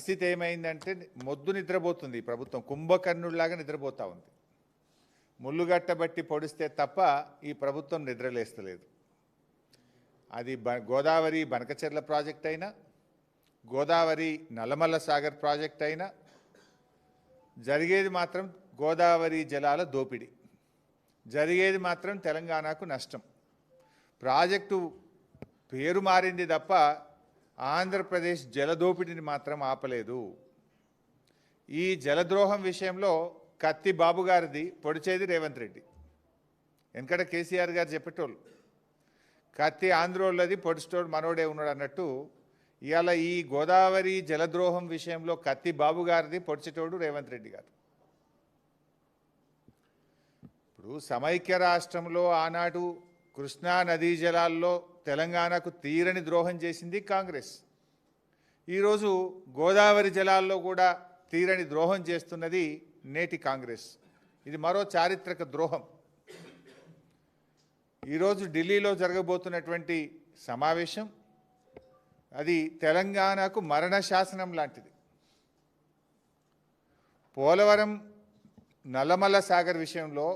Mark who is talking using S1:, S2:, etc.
S1: పరిస్థితి ఏమైందంటే మొద్దు నిద్రపోతుంది ఈ ప్రభుత్వం, కుంభకర్ణుడిలాగా నిద్రపోతూ ఉంది. ముళ్ళుగట్టబట్టి పొడిస్తే తప్ప ఈ ప్రభుత్వం నిద్రలేస్తలేదు. అది గోదావరి బనకచెర్ల ప్రాజెక్ట్ అయినా, గోదావరి నల్లమల్ల సాగర్ ప్రాజెక్ట్ అయినా జరిగేది మాత్రం గోదావరి జలాల దోపిడీ, జరిగేది మాత్రం తెలంగాణకు నష్టం. ప్రాజెక్టు పేరు మారింది తప్ప ఆంధ్రప్రదేశ్ జలదోపిడిని మాత్రం ఆపలేదు. ఈ జలద్రోహం విషయంలో కత్తి బాబు గారిది పొడిచేది రేవంత్ రెడ్డి. వెనకట కేసీఆర్ గారు చెప్పేటోళ్ళు కత్తి ఆంధ్రోళ్ళది పొడిచేటోడు మనోడే ఉన్నాడు అన్నట్టు, ఇవాళ ఈ గోదావరి జలద్రోహం విషయంలో కత్తి బాబు గారిది పొడిచేటోడు రేవంత్ రెడ్డి గారు. ఇప్పుడు సమైక్య రాష్ట్రంలో ఆనాడు కృష్ణా నదీ జలాల్లో తెలంగాణకు తీరని ద్రోహం చేసింది కాంగ్రెస్. ఈరోజు గోదావరి జలాల్లో కూడా తీరని ద్రోహం చేస్తున్నది నేటి కాంగ్రెస్. ఇది మరో చారిత్రక ద్రోహం. ఈరోజు ఢిల్లీలో జరగబోతున్నటువంటి సమావేశం అది తెలంగాణకు మరణ శాసనం లాంటిది. పోలవరం నల్లమల్ల సాగర్ విషయంలో